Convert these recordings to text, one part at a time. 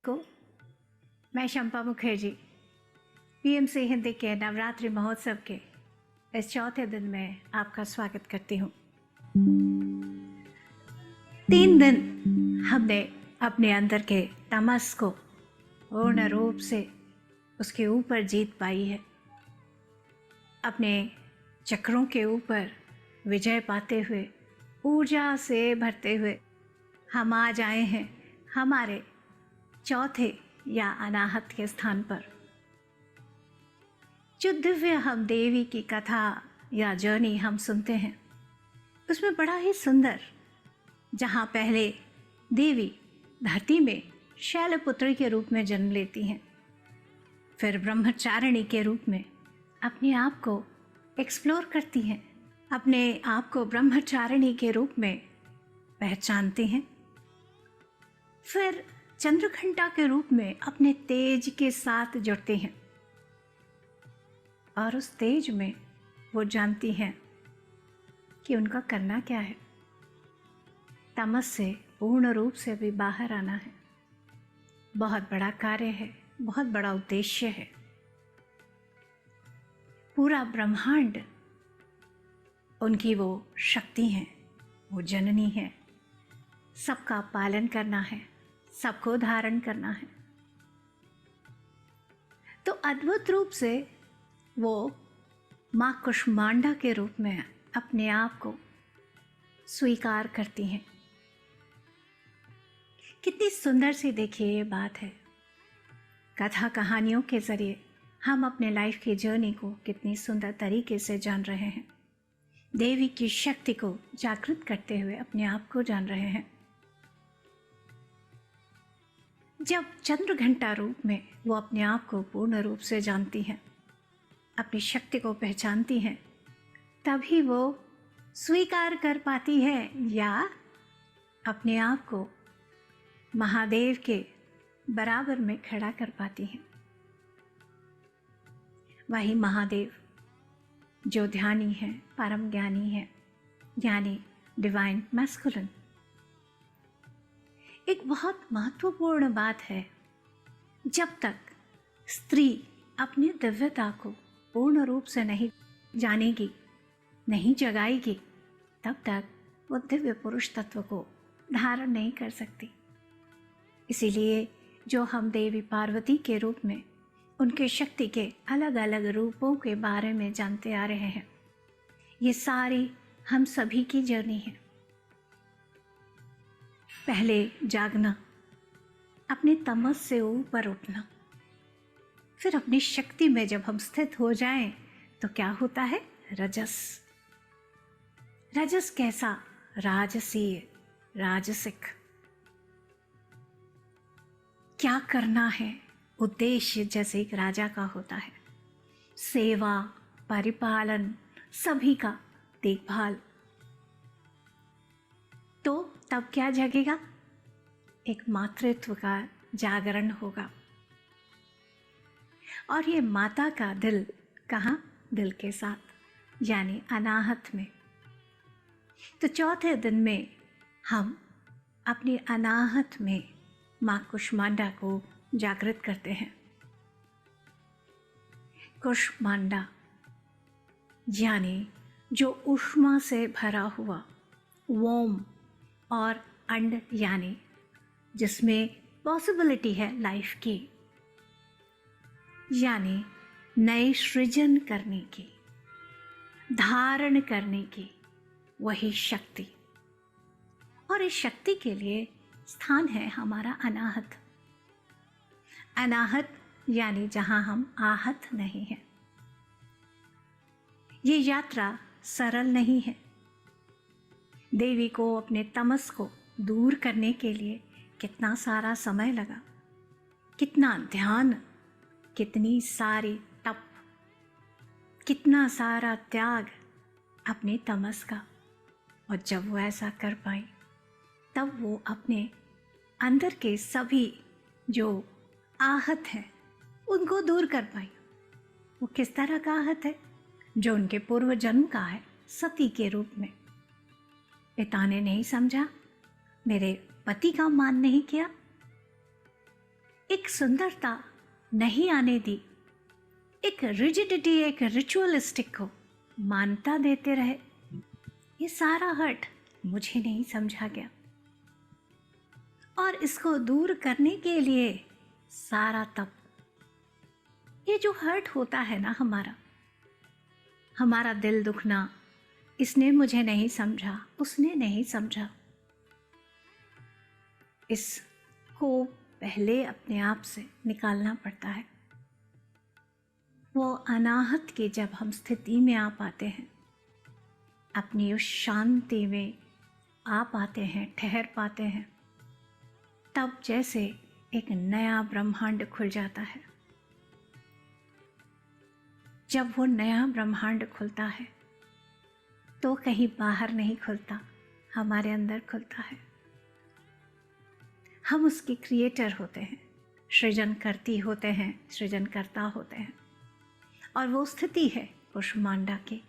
को। मैं शंपा मुखर्जी पीएमसी हिंदी के नवरात्रि महोत्सव के इस चौथे दिन में आपका स्वागत करती हूँ। 3 दिन हमने अपने अंदर के तमस को पूर्ण रूप से उसके ऊपर जीत पाई है। अपने चक्रों के ऊपर विजय पाते हुए, ऊर्जा से भरते हुए हम आज आए हैं हमारे चौथे या अनाहत के स्थान पर। जो दिव्य हम देवी की कथा या जर्नी हम सुनते हैं, उसमें बड़ा ही सुंदर, जहाँ पहले देवी धरती में शैलपुत्री के रूप में जन्म लेती हैं, फिर ब्रह्मचारिणी के रूप में अपने आप को एक्सप्लोर करती हैं, अपने आप को ब्रह्मचारिणी के रूप में पहचानती हैं, फिर चंद्रघंटा के रूप में अपने तेज के साथ जुड़ती हैं और उस तेज में वो जानती हैं कि उनका करना क्या है। तमस से पूर्ण रूप से भी बाहर आना है। बहुत बड़ा कार्य है, बहुत बड़ा उद्देश्य है। पूरा ब्रह्मांड उनकी वो शक्ति है, वो जननी है। सबका पालन करना है, सबको धारण करना है। तो अद्भुत रूप से वो माँ कुष्मांडा के रूप में अपने आप को स्वीकार करती हैं। कितनी सुंदर सी देखिए ये बात है। कथा कहानियों के ज़रिए हम अपने लाइफ की जर्नी को कितनी सुंदर तरीके से जान रहे हैं। देवी की शक्ति को जागृत करते हुए अपने आप को जान रहे हैं। जब चंद्रघंटा रूप में वो अपने आप को पूर्ण रूप से जानती हैं, अपनी शक्ति को पहचानती हैं, तभी वो स्वीकार कर पाती है या अपने आप को महादेव के बराबर में खड़ा कर पाती हैं। वही महादेव जो ध्यानी है, परम ज्ञानी है, यानी डिवाइन मैस्कुलिन। एक बहुत महत्वपूर्ण बात है, जब तक स्त्री अपनी दिव्यता को पूर्ण रूप से नहीं जानेगी, नहीं जगाएगी, तब तक वो दिव्य पुरुष तत्व को धारण नहीं कर सकती। इसीलिए जो हम देवी पार्वती के रूप में उनके शक्ति के अलग अलग रूपों के बारे में जानते आ रहे हैं, ये सारी हम सभी की जर्नी है। पहले जागना, अपने तमस से ऊपर उठना, फिर अपनी शक्ति में जब हम स्थित हो जाएं तो क्या होता है? रजस। रजस कैसा? राजसीय, राजसिक। क्या करना है? उद्देश्य जैसे एक राजा का होता है, सेवा, परिपालन, सभी का देखभाल। तो तब क्या जगेगा? एक मातृत्व का जागरण होगा। और ये माता का दिल कहाँ? दिल के साथ, यानी अनाहत में। तो चौथे दिन में हम अपनी अनाहत में माँ कुष्मांडा को जागृत करते हैं। कुष्मांडा यानी जो ऊष्मा से भरा हुआ वोम और अंड, यानी जिसमें पॉसिबिलिटी है लाइफ की, यानी नए सृजन करने की, धारण करने की, वही शक्ति। और इस शक्ति के लिए स्थान है हमारा अनाहत। अनाहत यानी जहां हम आहत नहीं हैं। ये यात्रा सरल नहीं है। देवी को अपने तमस को दूर करने के लिए कितना सारा समय लगा, कितना ध्यान, कितनी सारी तप, कितना सारा त्याग अपने तमस का। और जब वो ऐसा कर पाई, तब वो अपने अंदर के सभी जो आहत हैं उनको दूर कर पाई। वो किस तरह का आहत है? जो उनके पूर्व जन्म का है, सती के रूप में। पिता ने नहीं समझा, मेरे पति का मान नहीं किया, एक सुंदरता नहीं आने दी, एक रिजिडिटी, एक रिचुअलिस्टिक को मान्यता देते रहे। ये सारा हर्ट मुझे नहीं समझा गया, और इसको दूर करने के लिए सारा तप, ये जो हर्ट होता है ना हमारा दिल दुखना, इसने मुझे नहीं समझा, उसने नहीं समझा, इसको पहले अपने आप से निकालना पड़ता है। वो अनाहत की जब हम स्थिति में आ पाते हैं, अपनी उस शांति में आ पाते हैं, ठहर पाते हैं, तब जैसे एक नया ब्रह्मांड खुल जाता है। जब वो नया ब्रह्मांड खुलता है तो कहीं बाहर नहीं खुलता, हमारे अंदर खुलता है। हम उसके क्रिएटर होते हैं, सृजनकर्ती होते हैं, सृजनकर्ता होते हैं, और वो स्थिति है कुष्मांडा की।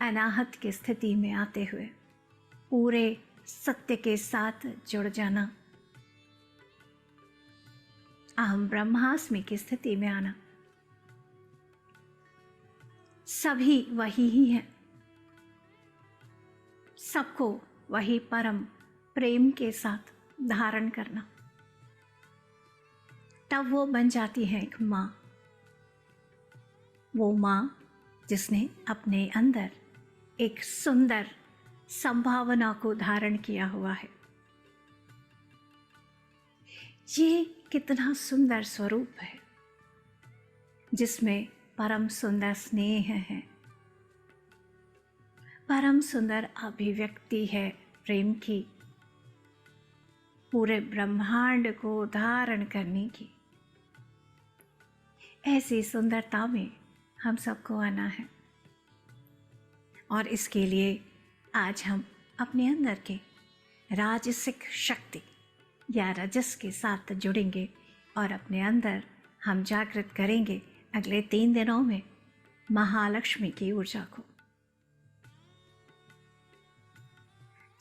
अनाहत की स्थिति में आते हुए पूरे सत्य के साथ जुड़ जाना, अहम ब्रह्मास्मि की स्थिति में आना, सभी वही ही है, सबको वही परम प्रेम के साथ धारण करना, तब वो बन जाती है एक माँ। वो माँ जिसने अपने अंदर एक सुंदर संभावना को धारण किया हुआ है। ये कितना सुंदर स्वरूप है जिसमें परम सुंदर स्नेह है, परम सुंदर अभिव्यक्ति है प्रेम की, पूरे ब्रह्मांड को धारण करने की। ऐसी सुंदरता में हम सबको आना है, और इसके लिए आज हम अपने अंदर के राजसिक शक्ति या रजस के साथ जुड़ेंगे, और अपने अंदर हम जागृत करेंगे अगले 3 दिनों में महालक्ष्मी की ऊर्जा को।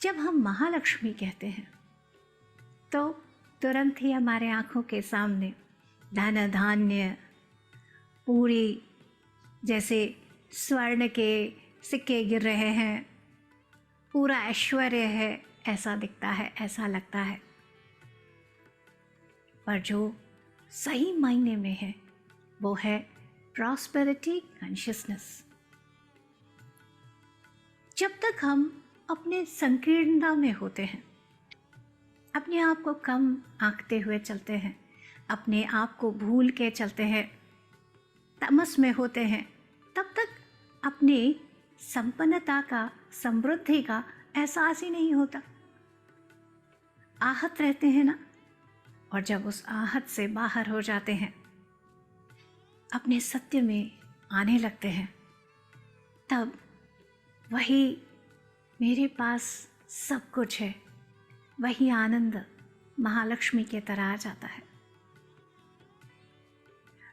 जब हम महालक्ष्मी कहते हैं तो तुरंत ही हमारे आंखों के सामने धन धान्य, पूरी जैसे स्वर्ण के सिक्के गिर रहे हैं, पूरा ऐश्वर्य है, ऐसा दिखता है, ऐसा लगता है। पर जो सही मायने में है वो है प्रॉस्पेरिटी कॉन्शियसनेस। जब तक हम अपने संकीर्णता में होते हैं, अपने आप को कम आंकते हुए चलते हैं, अपने आप को भूल के चलते हैं, तमस में होते हैं, तब तक अपने संपन्नता का, समृद्धि का एहसास ही नहीं होता। आहत रहते हैं ना, और जब उस आहत से बाहर हो जाते हैं, अपने सत्य में आने लगते हैं, तब वही मेरे पास सब कुछ है, वही आनंद महालक्ष्मी के तरह आ जाता है।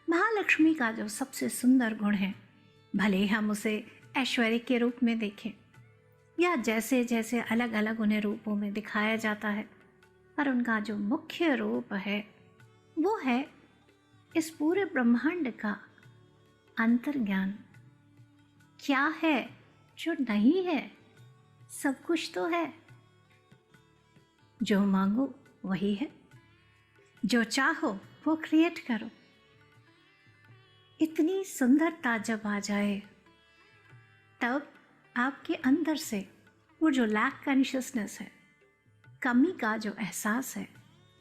महालक्ष्मी का जो सबसे सुंदर गुण है, भले हम उसे ऐश्वर्य के रूप में देखें या जैसे जैसे अलग अलग उन्हें रूपों में दिखाया जाता है, पर उनका जो मुख्य रूप है वो है इस पूरे ब्रह्मांड का अंतर्ज्ञान। क्या है जो नहीं है? सब कुछ तो है। जो मांगो वही है, जो चाहो वो क्रिएट करो। इतनी सुंदरता जब आ जाए, तब आपके अंदर से वो जो लैक कॉन्शियसनेस है, कमी का जो एहसास है,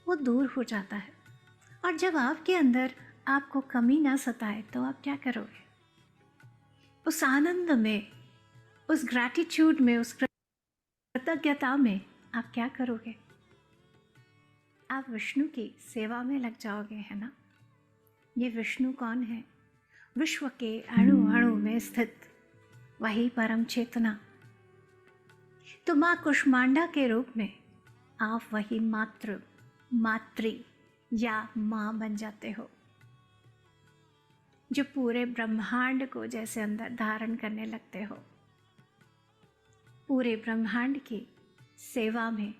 वो दूर हो जाता है। और जब आपके अंदर आपको कमी ना सताए तो आप क्या करोगे? उस आनंद में, उस ग्रैटिट्यूड में, उस कृतज्ञता में आप क्या करोगे? आप विष्णु की सेवा में लग जाओगे, है ना? ये विष्णु कौन है? विश्व के अणु अणु में स्थित वही परम चेतना। तो माँ कुष्मांडा के रूप में आप वही मातृ या माँ बन जाते हो, जो पूरे ब्रह्मांड को जैसे अंदर धारण करने लगते हो। पूरे ब्रह्मांड की सेवा में,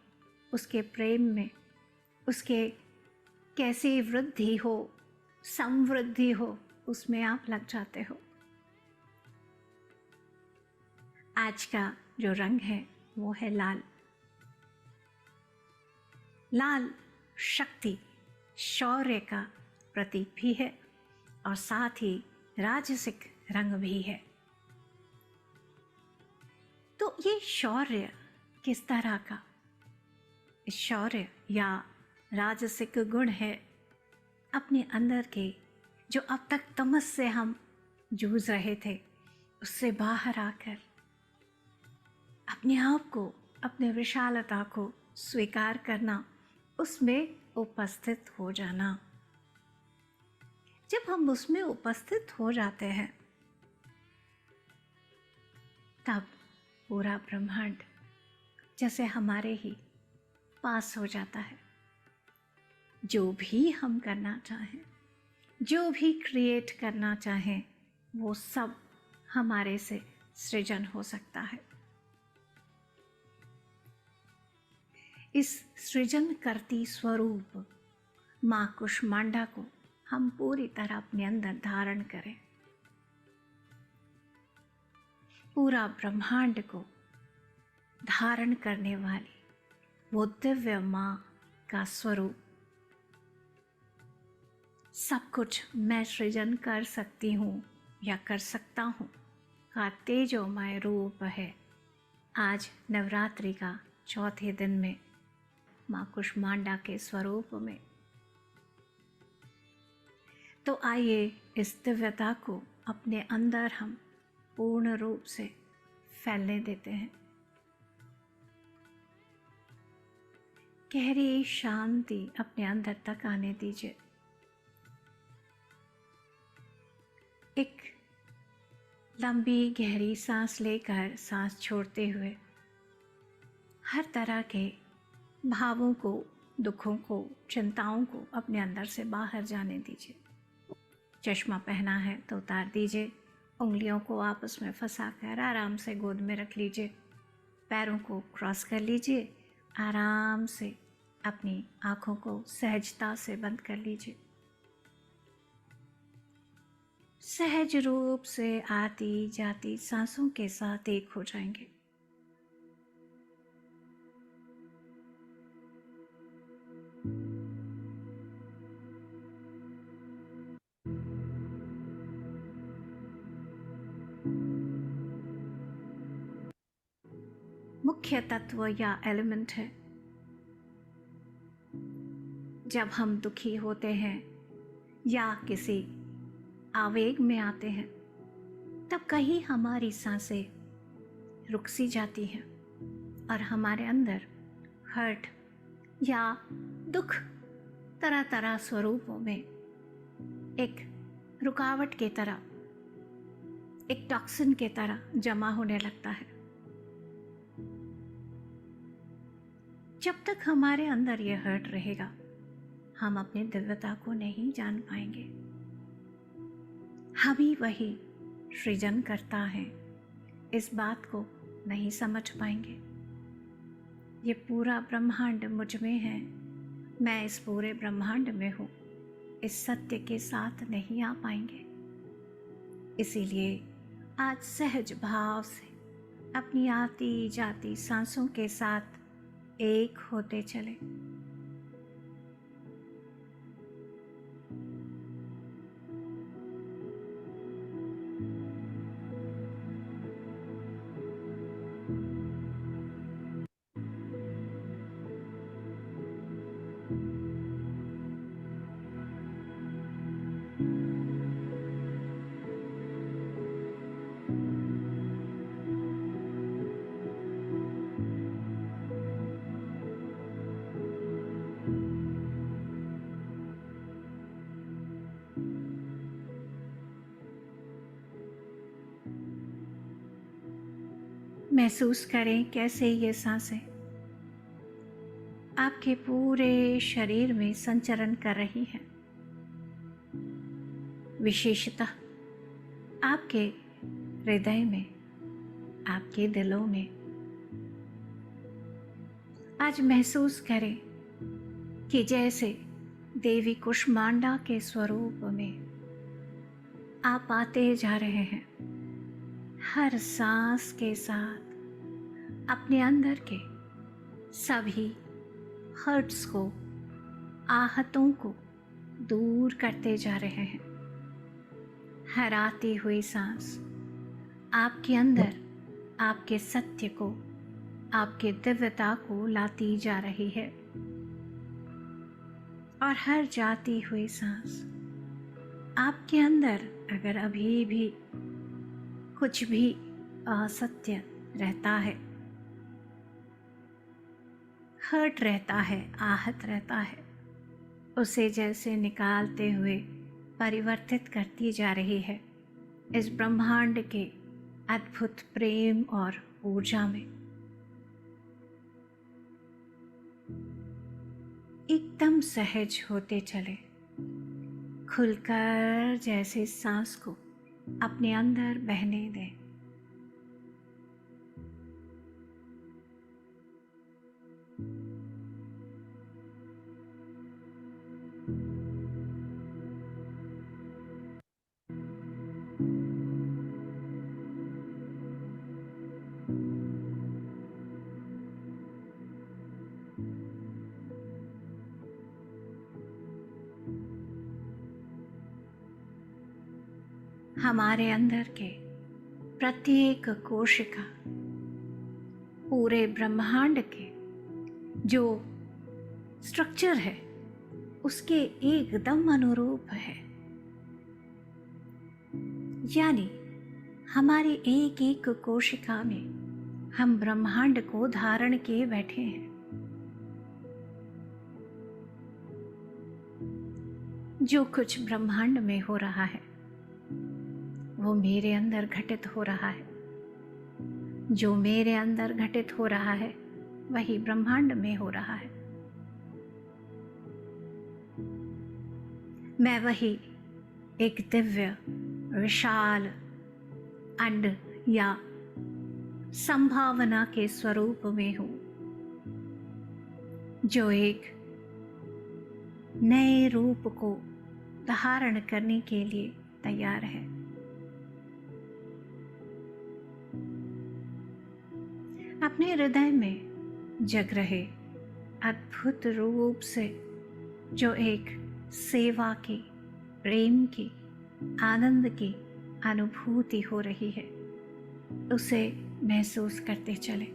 उसके प्रेम में, उसके कैसी वृद्धि हो, समृद्धि हो, उसमें आप लग जाते हो। आज का जो रंग है वो है लाल। लाल शक्ति, शौर्य का प्रतीक भी है और साथ ही राजसिक रंग भी है। तो ये शौर्य किस तरह का? इस शौर्य या राजसिक गुण है अपने अंदर के, जो अब तक तमस से हम जूझ रहे थे, उससे बाहर आकर अपने आप को, अपने विशालता को स्वीकार करना, उसमें उपस्थित हो जाना। जब हम उसमें उपस्थित हो जाते हैं तब पूरा ब्रह्मांड जैसे हमारे ही पास हो जाता है। जो भी हम करना चाहें, जो भी क्रिएट करना चाहें, वो सब हमारे से सृजन हो सकता है। इस सृजन करती स्वरूप माँ कुष्मांडा को हम पूरी तरह अपने अंदर धारण करें। पूरा ब्रह्मांड को धारण करने वाली वो दिव्य माँ का स्वरूप, सब कुछ मैं सृजन कर सकती हूँ या कर सकता हूँ का तेजोमय रूप है। आज नवरात्रि का चौथे दिन में माँ कुष्मांडा के स्वरूप में। तो आइए इस दिव्यता को अपने अंदर हम पूर्ण रूप से फैलने देते हैं। गहरी शांति अपने अंदर तक आने दीजिए। एक लंबी गहरी सांस लेकर सांस छोड़ते हुए हर तरह के भावों को, दुखों को, चिंताओं को अपने अंदर से बाहर जाने दीजिए। चश्मा पहना है तो उतार दीजिए। उंगलियों को आपस में फंसाकर आराम से गोद में रख लीजिए। पैरों को क्रॉस कर लीजिए। आराम से अपनी आँखों को सहजता से बंद कर लीजिए। सहज रूप से आती जाती सांसों के साथ एक हो जाएंगे। मुख्य तत्व या एलिमेंट है। जब हम दुखी होते हैं या किसी आवेग में आते हैं, तब कहीं हमारी सांसें रुक सी जाती हैं और हमारे अंदर हर्ट या दुख तरह तरह स्वरूपों में एक रुकावट की तरह, एक टॉक्सिन की तरह जमा होने लगता है। जब तक हमारे अंदर यह हर्ट रहेगा, हम अपनी दिव्यता को नहीं जान पाएंगे। हम ही वही सृजन करता है, इस बात को नहीं समझ पाएंगे। ये पूरा ब्रह्मांड मुझ में है, मैं इस पूरे ब्रह्मांड में हूँ, इस सत्य के साथ नहीं आ पाएंगे। इसीलिए आज सहज भाव से अपनी आती जाती सांसों के साथ एक होते चले। महसूस करें कैसे ये सांसें आपके पूरे शरीर में संचरण कर रही हैं। विशेषतः आपके हृदय में, आपके दिलों में। आज महसूस करें कि जैसे देवी कुष्मांडा के स्वरूप में आप आते जा रहे हैं, हर सांस के साथ अपने अंदर के सभी हर्ट्स को, आहतों को दूर करते जा रहे हैं। हर आती हुई सांस आपके अंदर आपके सत्य को, आपके दिव्यता को लाती जा रही है, और हर जाती हुई सांस आपके अंदर अगर अभी भी कुछ भी असत्य रहता है, हर्ट रहता है, आहत रहता है, उसे जैसे निकालते हुए परिवर्तित करती जा रही है इस ब्रह्मांड के अद्भुत प्रेम और ऊर्जा में। एकदम सहज होते चले, खुलकर जैसे सांस को अपने अंदर बहने दें। हमारे अंदर के प्रत्येक कोशिका पूरे ब्रह्मांड के जो स्ट्रक्चर है उसके एकदम अनुरूप है। यानी हमारी एक एक कोशिका में हम ब्रह्मांड को धारण किए बैठे हैं। जो कुछ ब्रह्मांड में हो रहा है वो मेरे अंदर घटित हो रहा है। जो मेरे अंदर घटित हो रहा है वही ब्रह्मांड में हो रहा है। मैं वही एक दिव्य विशाल अंड या संभावना के स्वरूप में हूं, जो एक नए रूप को धारण करने के लिए तैयार है। अपने हृदय में जग रहे अद्भुत रूप से जो एक सेवा की, प्रेम की, आनंद की अनुभूति हो रही है, उसे महसूस करते चले।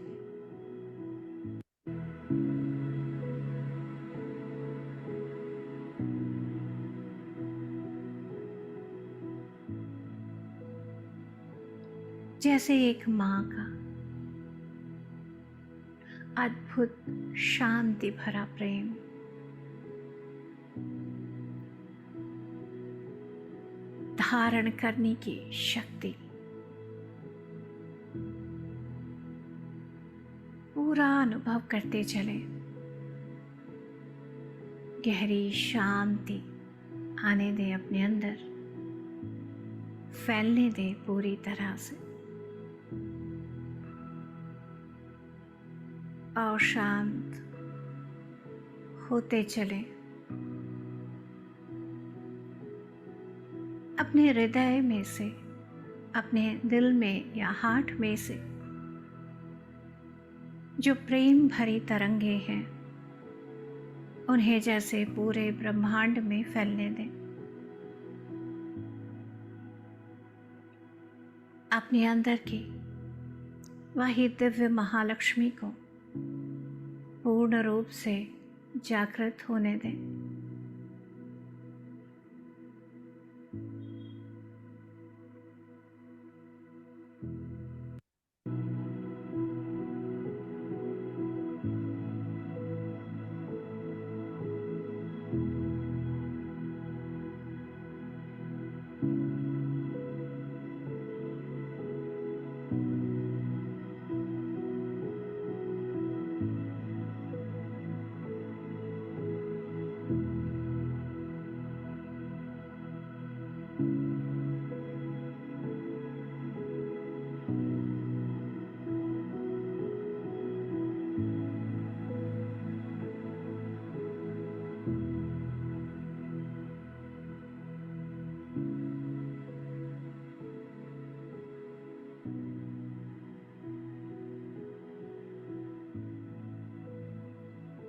जैसे एक माँ का अद्भुत शांति भरा प्रेम धारण करने की शक्ति पूरा अनुभव करते चले। गहरी शांति आने दे, अपने अंदर फैलने दे पूरी तरह से, और शांत होते चले। अपने हृदय में से, अपने दिल में या हार्ट में से जो प्रेम भरी तरंगे हैं उन्हें जैसे पूरे ब्रह्मांड में फैलने दें। अपने अंदर की वही दिव्य महालक्ष्मी को पूर्ण रूप से जागृत होने दें।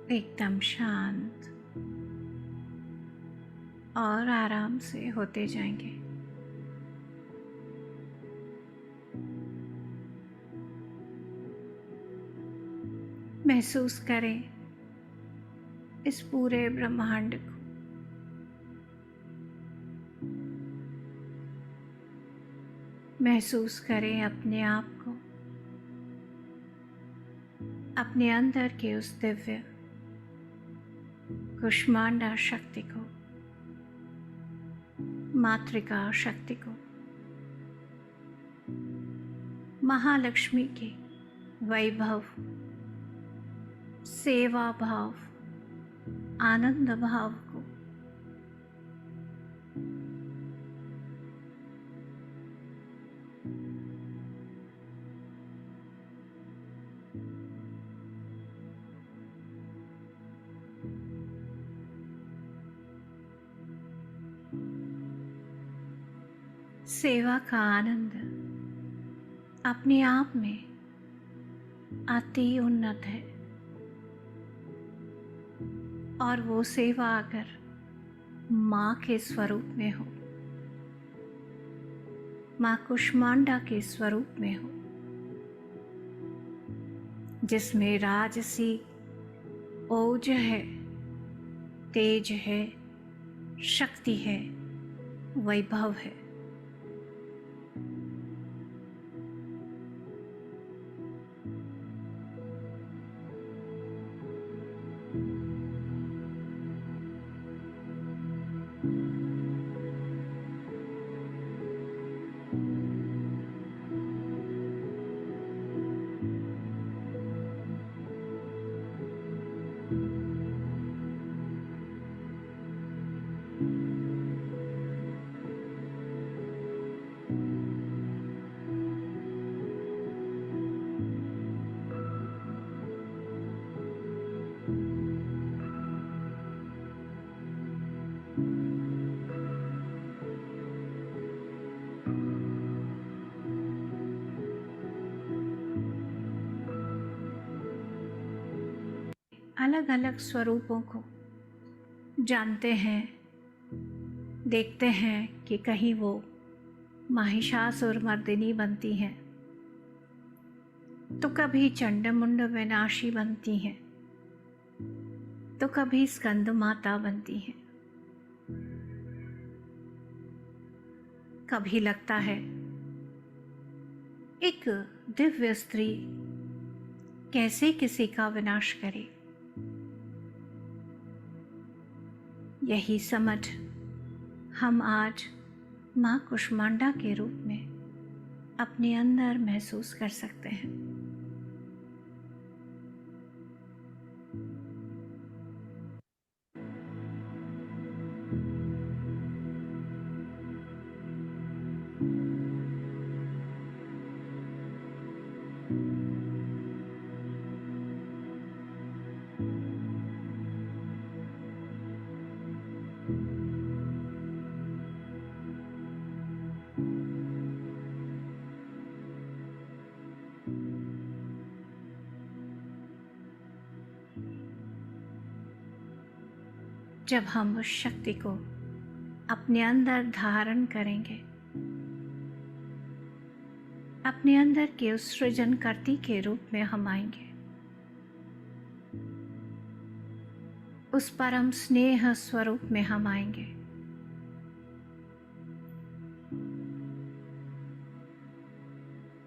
एकदम शांत और आराम से होते जाएंगे। महसूस करें इस पूरे ब्रह्मांड को। महसूस करें अपने आप को, अपने अंदर के उस दिव्य कुष्मांडा शक्ति को, मातृका शक्ति को, महालक्ष्मी के वैभव, सेवा भाव, आनंद भाव को। सेवा का आनंद अपने आप में अति उन्नत है, और वो सेवा अगर माँ के स्वरूप में हो, माँ कुष्मांडा के स्वरूप में हो, जिसमें राजसी ओज है, तेज है, शक्ति है, वैभव है, अलग अलग स्वरूपों को जानते हैं, देखते हैं कि कहीं वो महिषासुर मर्दिनी बनती हैं, तो कभी चंडमुंड विनाशी बनती हैं, तो कभी स्कंद माता बनती हैं। कभी लगता है एक दिव्य स्त्री कैसे किसी का विनाश करे। यही समझ हम आज माँ कुष्मांडा के रूप में अपने अंदर महसूस कर सकते हैं। जब हम उस शक्ति को अपने अंदर धारण करेंगे, अपने अंदर के उस सृजनकर्ती के रूप में हम आएंगे, उस परम स्नेह स्वरूप में हम आएंगे।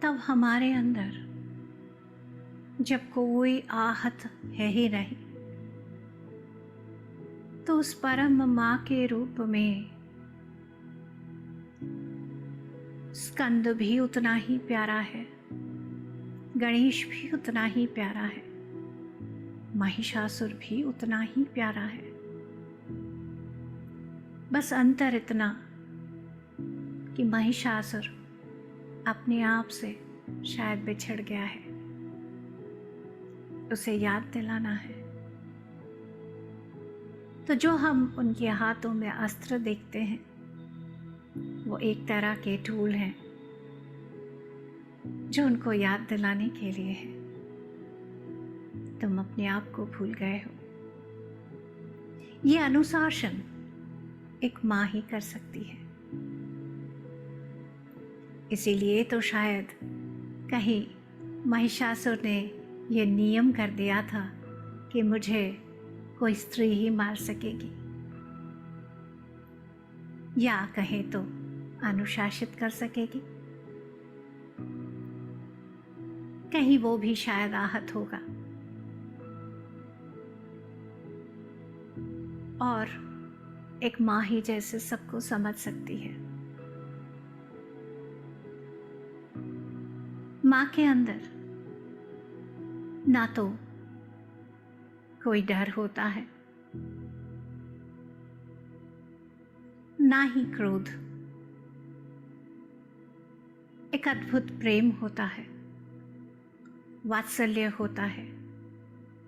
तब हमारे अंदर जब कोई आहत है ही नहीं, तो उस परम माँ के रूप में स्कंद भी उतना ही प्यारा है, गणेश भी उतना ही प्यारा है, महिषासुर भी उतना ही प्यारा है। बस अंतर इतना कि महिषासुर अपने आप से शायद बिछड़ गया है, उसे याद दिलाना है। तो जो हम उनके हाथों में अस्त्र देखते हैं, वो एक तरह के टूल हैं जो उनको याद दिलाने के लिए है, तुम अपने आप को भूल गए हो, ये अनुशासन एक माँ ही कर सकती है। इसीलिए तो शायद कहीं महिषासुर ने यह नियम कर दिया था कि मुझे कोई स्त्री ही मार सकेगी, या कहे तो अनुशासित कर सकेगी। कहीं वो भी शायद आहत होगा और एक माँ ही जैसे सबको समझ सकती है। माँ के अंदर ना तो कोई डर होता है, ना ही क्रोध। एक अद्भुत प्रेम होता है, वात्सल्य होता है,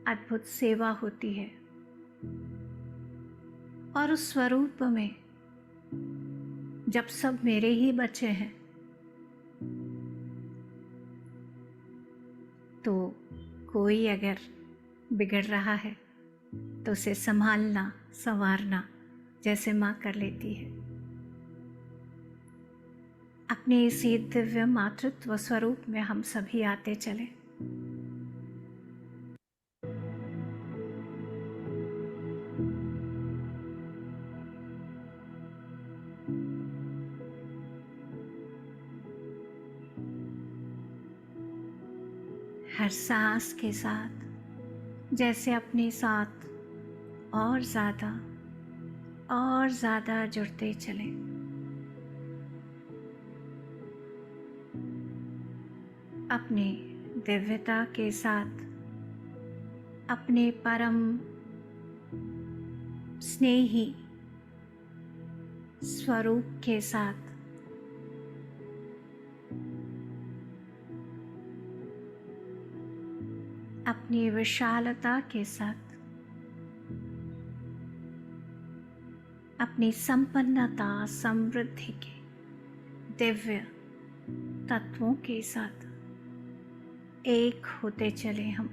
अद्भुत सेवा होती है। और उस स्वरूप में जब सब मेरे ही बच्चे हैं तो कोई अगर बिगड़ रहा है तो उसे संभालना संवारना जैसे माँ कर लेती है। अपने इसी दिव्य मातृत्व स्वरूप में हम सभी आते चले। हर सांस के साथ जैसे अपने साथ और ज़्यादा जुड़ते चले। अपने दिव्यता के साथ, अपने परम स्नेही स्वरूप के साथ अपनी विशालता के साथ, अपनी संपन्नता समृद्धि के दिव्य तत्वों के साथ एक होते चले हम।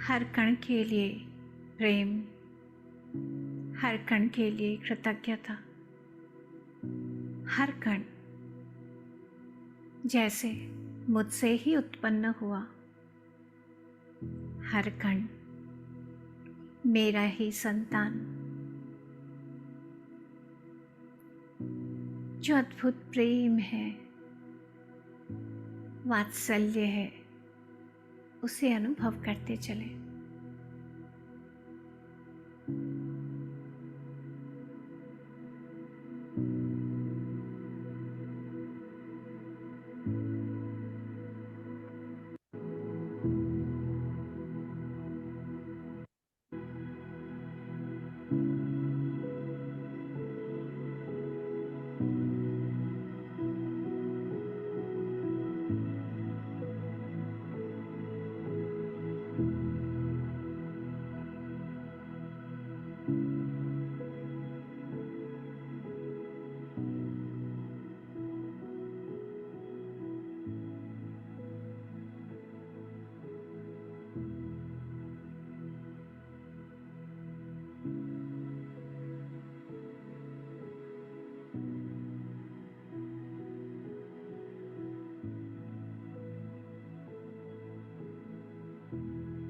हर कण के लिए प्रेम, हर कण के लिए कृतज्ञता, हर कण जैसे मुझसे ही उत्पन्न हुआ, हर कण मेरा ही संतान। जो अद्भुत प्रेम है, वात्सल्य है, उसे अनुभव करते चले।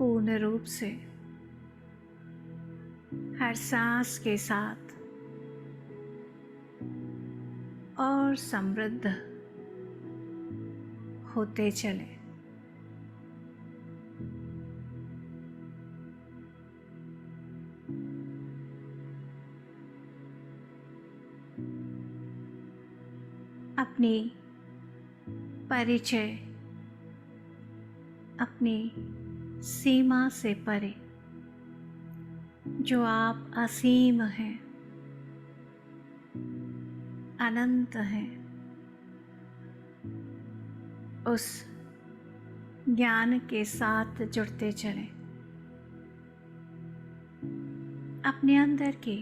पूर्ण रूप से हर सांस के साथ और समृद्ध होते चले। अपनी परिचय, अपनी सीमा से परे जो आप असीम हैं, अनंत हैं, उस ज्ञान के साथ जुड़ते चलें। अपने अंदर की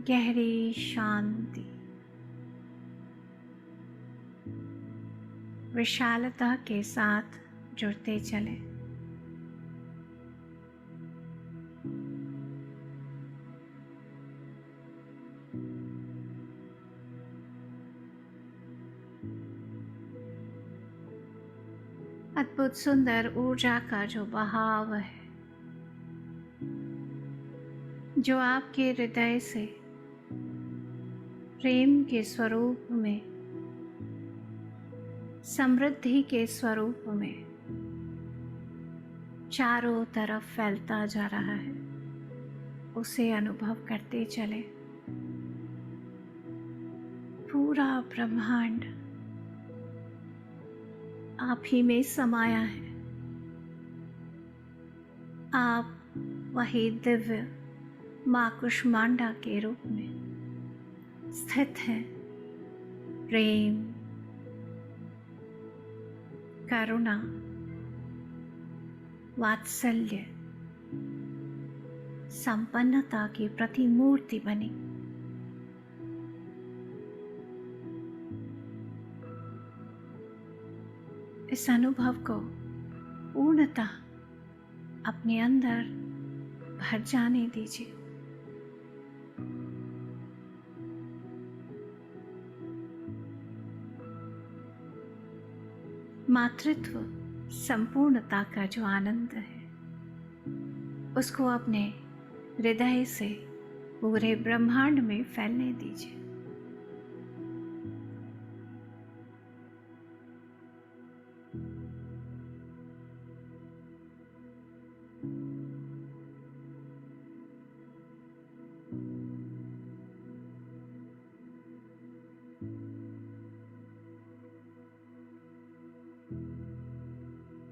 गहरी शांति, विशालता के साथ जुड़ते चलें। अद्भुत सुंदर ऊर्जा का जो बहाव है, जो आपके हृदय से प्रेम के स्वरूप में, समृद्धि के स्वरूप में चारों तरफ फैलता जा रहा है, उसे अनुभव करते चले। पूरा ब्रह्मांड आप ही में समाया है। आप वही दिव्य माँ कुष्मांडा के रूप में स्थित हैं। प्रेम, करुणा, वात्सल्य, संपन्नता की प्रतिमूर्ति बनी। इस अनुभव को पूर्णतः अपने अंदर भर जाने दीजिए। मातृत्व संपूर्णता का जो आनंद है, उसको अपने हृदय से पूरे ब्रह्मांड में फैलने दीजिए।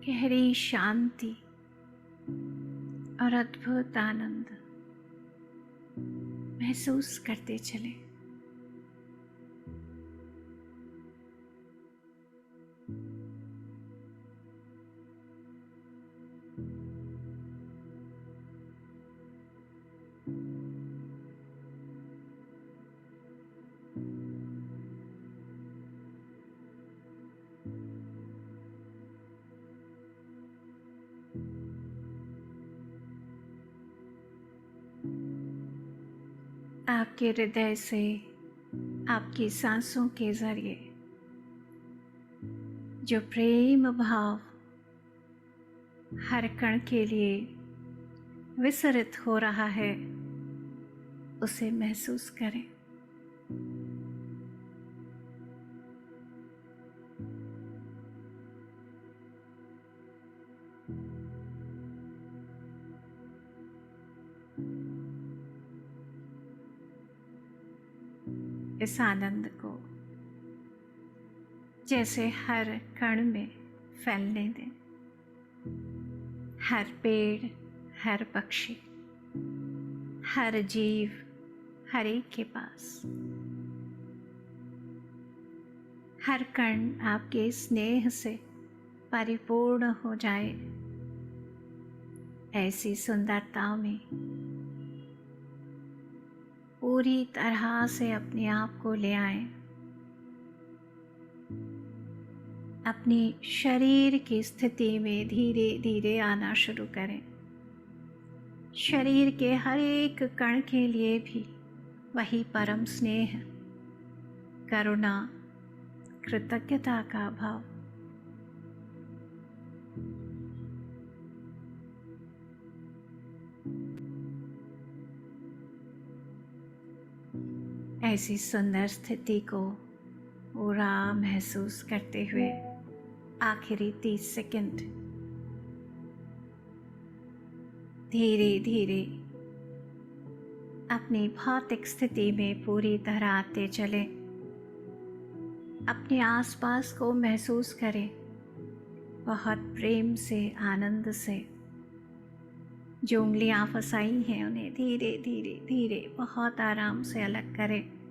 गहरी शांति और अद्भुत आनंद महसूस करते चले। आपके हृदय से आपकी सांसों के जरिए जो प्रेम भाव हर कण के लिए विसरित हो रहा है, उसे महसूस करें। इस आनंद को जैसे हर कण में फैलने दें। हर पेड़, हर पक्षी, हर जीव, हर एक के पास हर कण आपके स्नेह से परिपूर्ण हो जाए। ऐसी सुंदरता में पूरी तरह से अपने आप को ले आएं। अपनी शरीर की स्थिति में धीरे धीरे आना शुरू करें। शरीर के हर एक कण के लिए भी वही परम स्नेह, करुणा, कृतज्ञता का भाव। ऐसी सुंदर स्थिति को पूरा महसूस करते हुए आखिरी 30 सेकंड धीरे धीरे अपनी भौतिक स्थिति में पूरी तरह आते चले। अपने आसपास को महसूस करें, बहुत प्रेम से, आनंद से। जो उंगलियां फंसाई हैं उन्हें धीरे धीरे धीरे बहुत आराम से अलग करें।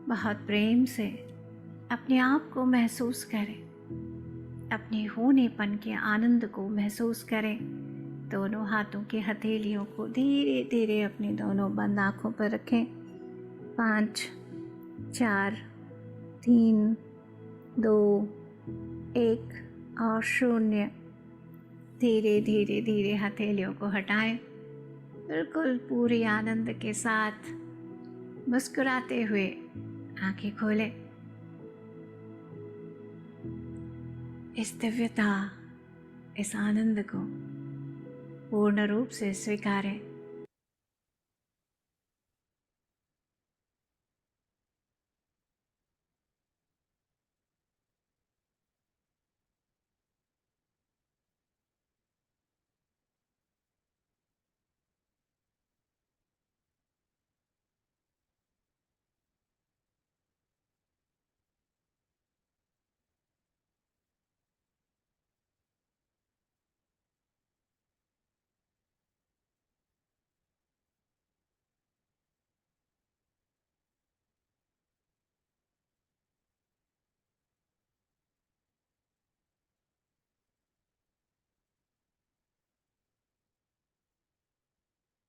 बहुत प्रेम से अपने आप को महसूस करें, अपने होनेपन के आनंद को महसूस करें। दोनों हाथों की हथेलियों को धीरे धीरे अपनी दोनों बंद आँखों पर रखें। 5, 4, 3, 2, 1 और 0। धीरे धीरे धीरे हथेलियों को हटाएं। बिल्कुल पूरी आनंद के साथ मुस्कुराते हुए आंखें खोलें। इस दिव्यता, इस आनंद को पूर्ण रूप से स्वीकारें।